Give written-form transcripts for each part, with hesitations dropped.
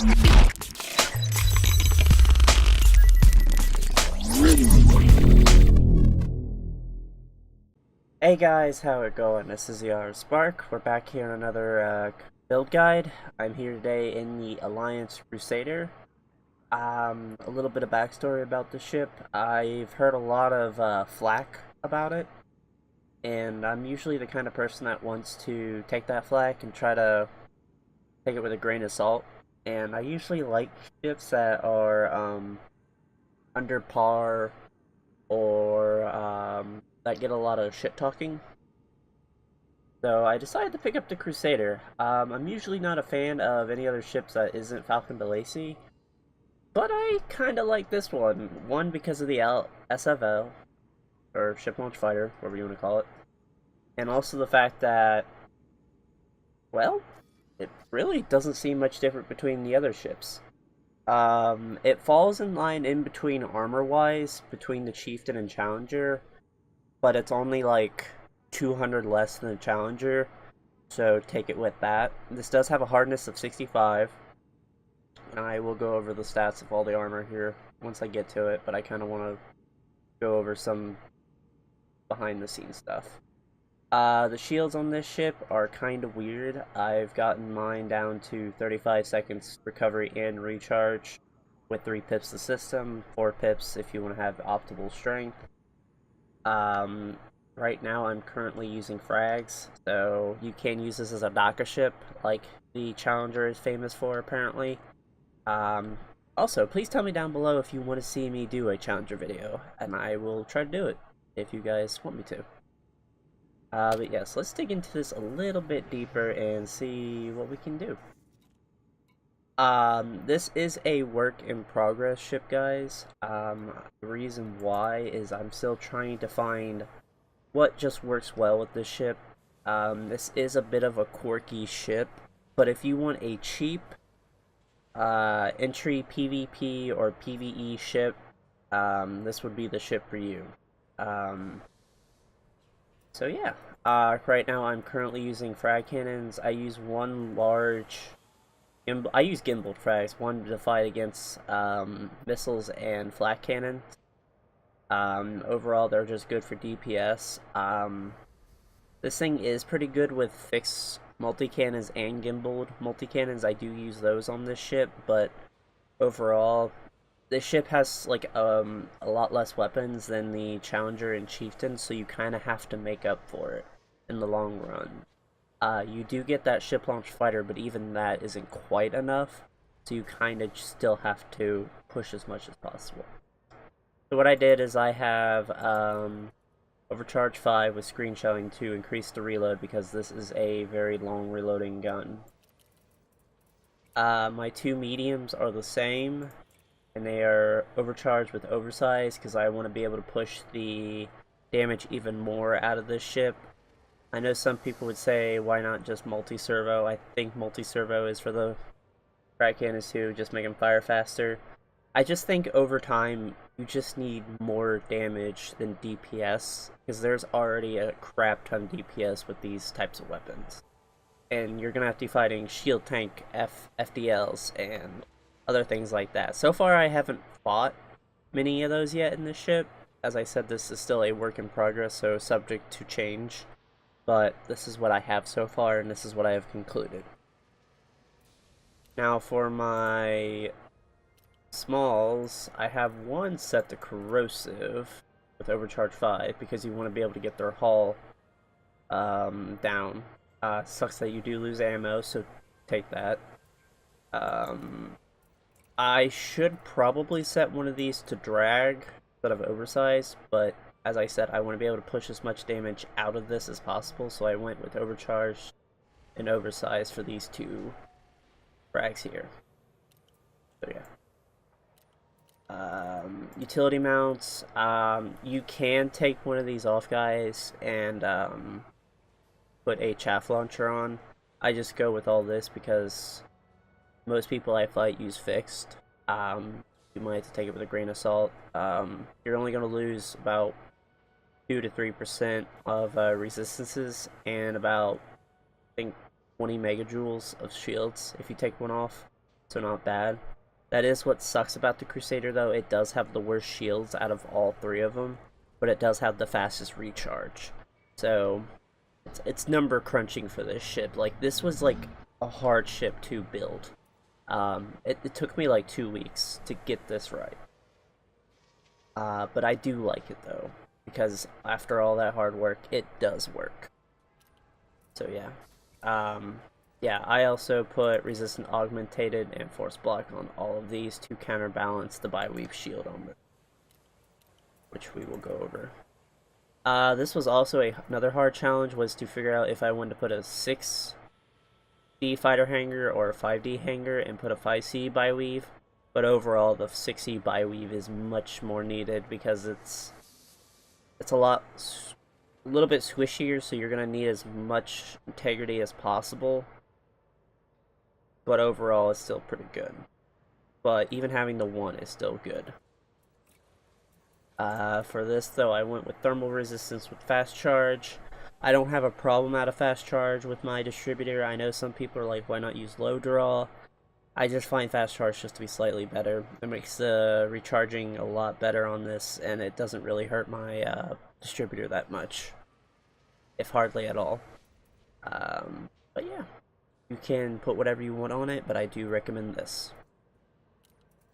Hey guys, how it going? This is the Spark. We're back here in another build guide. I'm here today in the Alliance Crusader. A little bit of backstory about the ship. I've heard a lot of flack about it, and I'm usually the kind of person that wants to take that flack and try to take it with a grain of salt. And I usually like ships that are under par or that get a lot of shit talking. So I decided to pick up the Crusader. I'm usually not a fan of any other ships that isn't Falcon de Lacy, but I kind of like this one. One, because of the SFL, or Ship Launch Fighter, whatever you want to call it, and also the fact that, well, it really doesn't seem much different between the other ships. It falls in line in between armor-wise, between the Chieftain and Challenger, but it's only like 200 less than the Challenger, so take it with that. This does have a hardness of 65, and I will go over the stats of all the armor here once I get to it, but I kind of want to go over some behind-the-scenes stuff. The shields on this ship are kind of weird. I've gotten mine down to 35 seconds recovery and recharge with 3 pips the system, 4 pips if you want to have optimal strength. Right now I'm currently using frags, so you can use this as a DACA ship, like the Challenger is famous for, apparently. Also, please tell me down below if you want to see me do a Challenger video, and I will try to do it, if you guys want me to. But yes, let's dig into this a little bit deeper and see what we can do. This is a work in progress ship, guys. The reason why is I'm still trying to find what just works well with this ship. This is a bit of a quirky ship, but if you want a cheap entry PvP or PvE ship, this would be the ship for you. So yeah, right now I'm currently using frag cannons. I use one large... I use gimbaled frags, one to fight against missiles and flak cannons. Overall, they're just good for DPS. This thing is pretty good with fixed multi-cannons and gimbaled multi-cannons. I do use those on this ship, but overall, this ship has like a lot less weapons than the Challenger and Chieftain, so you kind of have to make up for it in the long run. You do get that ship launch fighter, but even that isn't quite enough, so you kind of still have to push as much as possible. So what I did is I have Overcharge 5 with screen showing to increase the reload, because this is a very long reloading gun. My 2 mediums are the same, and they are overcharged with oversize, because I want to be able to push the damage even more out of this ship. I know some people would say, why not just multi-servo? I think multi-servo is for the frag cannons too, just make them fire faster. I just think over time, you just need more damage than DPS, because there's already a crap ton of DPS with these types of weapons. And you're going to have to be fighting shield tank FDLs and other things like that. So far, I haven't fought many of those yet in this ship. As I said, this is still a work in progress, so subject to change. But this is what I have so far, and this is what I have concluded. Now for my smalls, I have one set to corrosive with overcharge 5, because you want to be able to get their hull down. Sucks that you do lose ammo, so take that. I should probably set one of these to drag instead of oversize, but as I said, I want to be able to push as much damage out of this as possible, so I went with overcharge and oversize for these 2 frags here. So yeah. Utility mounts, you can take one of these off, guys, and put a chaff launcher on. I just go with all this because most people I fight use fixed. You might have to take it with a grain of salt. You're only going to lose about 2 to 3% of resistances and about, I think, 20 megajoules of shields if you take one off. so not bad. That is what sucks about the Crusader, though. It does have the worst shields out of all three of them, but it does have the fastest recharge. So it's number crunching for this ship. Like, this was like a hard ship to build. It took me like 2 weeks to get this right. But I do like it though, because after all that hard work, it does work. So yeah. Yeah, I also put resistant augmented and force block on all of these to counterbalance the bi-weave shield on them, which we will go over. This was also another hard challenge, was to figure out if I wanted to put a 6D fighter hangar or a 5D hangar and put a 5C bi-weave. But overall, the 6C bi-weave is much more needed because it's a little bit squishier, so you're gonna need as much integrity as possible. But overall, it's still pretty good. But even having the 1 is still good. For this, though, I went with thermal resistance with fast charge. I don't have a problem out of fast charge with my distributor. I know some people are like, why not use low draw? I just find fast charge just to be slightly better. It makes the recharging a lot better on this, and it doesn't really hurt my distributor that much, if hardly at all. But yeah, you can put whatever you want on it, but I do recommend this.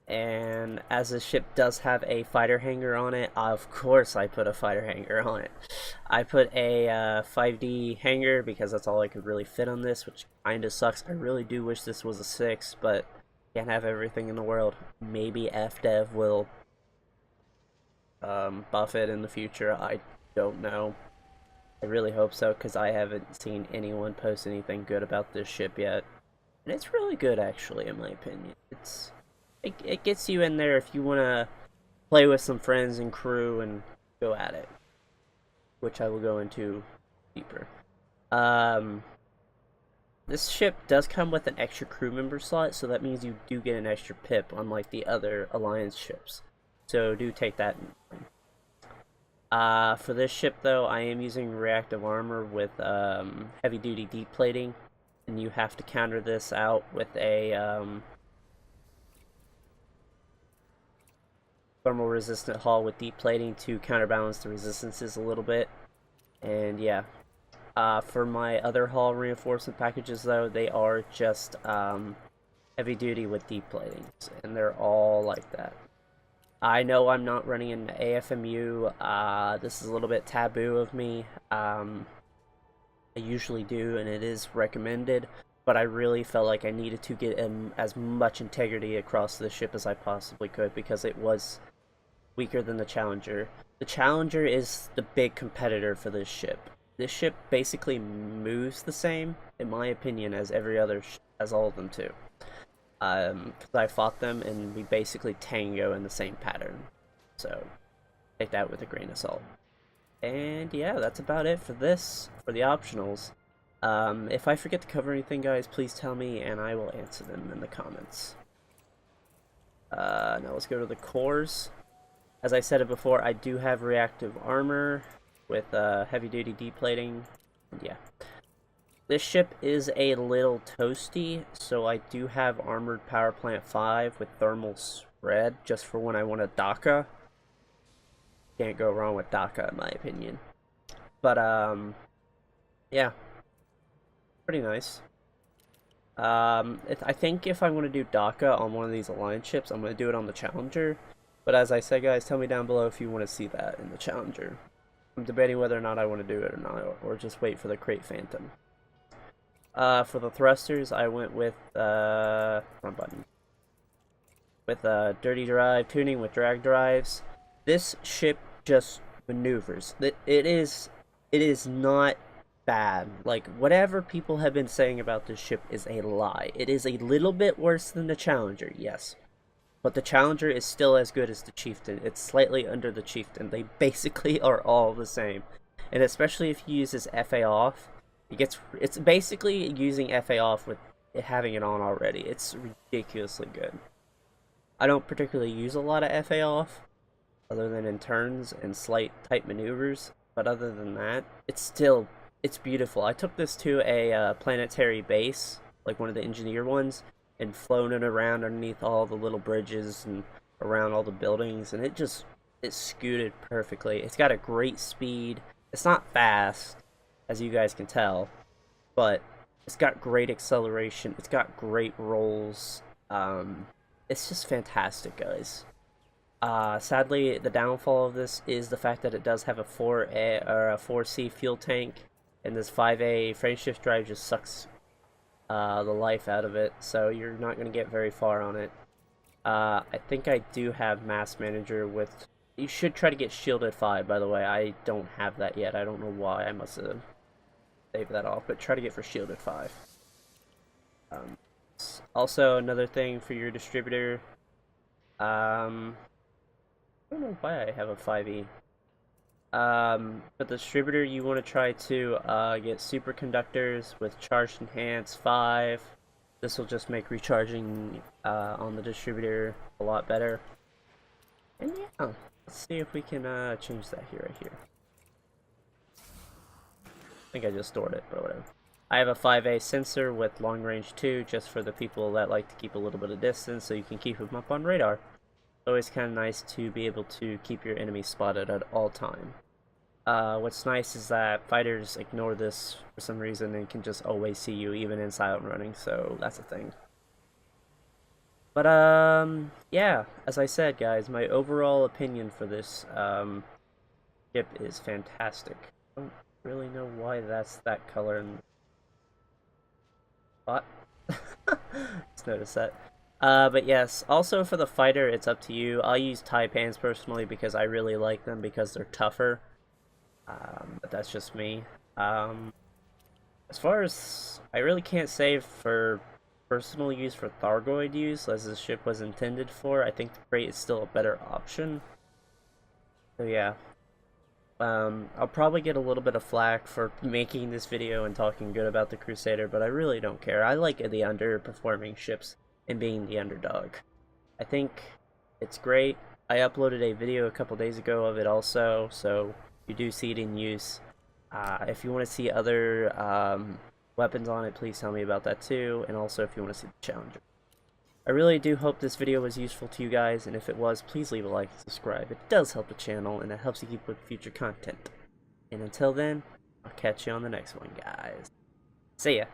And as the ship does have a fighter hangar on it, of course I put a fighter hangar on it. I put a 5D hangar because that's all I could really fit on this, which kinda sucks. I really do wish this was a 6, but can't have everything in the world. Maybe FDev will buff it in the future. I don't know. I really hope so, because I haven't seen anyone post anything good about this ship yet. And it's really good, actually, in my opinion. It gets you in there if you want to play with some friends and crew and go at it, which I will go into deeper. This ship does come with an extra crew member slot, so that means you do get an extra pip, unlike the other Alliance ships. So do take that in mind. For this ship, though, I am using reactive armor with heavy-duty deep plating, and you have to counter this out with a thermal resistant hull with deep plating to counterbalance the resistances a little bit. And yeah, for my other hull reinforcement packages, though, they are just heavy-duty with deep plating, and they're all like that. I know I'm not running an AFMU. This is a little bit taboo of me. I usually do, and it is recommended, but I really felt like I needed to get as much integrity across the ship as I possibly could, because it was weaker than the Challenger. The Challenger is the big competitor for this ship. This ship basically moves the same, in my opinion, as every other, as all of them too. Because I fought them and we basically tango in the same pattern. So, take that with a grain of salt. And yeah, that's about it for this, for the optionals. If I forget to cover anything, guys, please tell me and I will answer them in the comments. Now let's go to the cores. As I said it before, I do have reactive armor with heavy-duty deep plating. And yeah. This ship is a little toasty, so I do have Armored Power Plant 5 with thermal spread, just for when I want a DACA. Can't go wrong with DACA, in my opinion. But, yeah. Pretty nice. I think if I want to do DACA on one of these Alliance ships, I'm going to do it on the Challenger. But as I said, guys, tell me down below if you want to see that in the Challenger. I'm debating whether or not I want to do it or not, or just wait for the Crate Phantom. For the thrusters, I went with wrong button. With dirty drive tuning with drag drives. This ship just maneuvers. It is not bad. Like, whatever people have been saying about this ship is a lie. It is a little bit worse than the Challenger, yes. But the Challenger is still as good as the Chieftain. It's slightly under the Chieftain. They basically are all the same. And especially if you use this FA off, it's basically using FA off with having it on already. It's ridiculously good. I don't particularly use a lot of FA off, other than in turns and slight tight maneuvers. But other than that, it's beautiful. I took this to a planetary base, like one of the engineer ones, and floating around underneath all the little bridges and around all the buildings, and it scooted perfectly. It's got a great speed. It's not fast, as you guys can tell, but it's got great acceleration. It's got great rolls. It's just fantastic, guys. Sadly, the downfall of this is the fact that it does have a 4A or a 4C fuel tank, and this 5A frame shift drive just sucks the life out of it, so you're not going to get very far on it. I think I do have Mass Manager with... You should try to get Shielded 5, by the way. I don't have that yet. I don't know why. I must have saved that off, but try to get for Shielded 5. Also, another thing for your distributor, I don't know why I have a 5E. But the distributor, you want to try to get superconductors with Charged Enhance 5. This will just make recharging on the distributor a lot better. And yeah, let's see if we can change that right here. I think I just stored it, but whatever. I have a 5A sensor with long range 2, just for the people that like to keep a little bit of distance, so you can keep them up on radar. Always kind of nice to be able to keep your enemy spotted at all time. What's nice is that fighters ignore this for some reason and can just always see you even in silent running, so that's a thing. But yeah, as I said, guys, my overall opinion for this ship is fantastic. I don't really know why that's that color in the spot. Just noticed that. But yes, also for the fighter, it's up to you. I'll use Taipans personally because I really like them because they're tougher. But that's just me. As far as... I really can't say for personal use for Thargoid use, as this ship was intended for. I think the crate is still a better option. So yeah. I'll probably get a little bit of flack for making this video and talking good about the Crusader, but I really don't care. I like the underperforming ships and being the underdog. I think it's great. I uploaded a video a couple days ago of it also, so you do see it in use. If you want to see other weapons on it, please tell me about that too, and also if you want to see the Challenger. I really do hope this video was useful to you guys, and if it was, please leave a like and subscribe. It does help the channel, and it helps you keep with future content. And until then, I'll catch you on the next one, guys. See ya!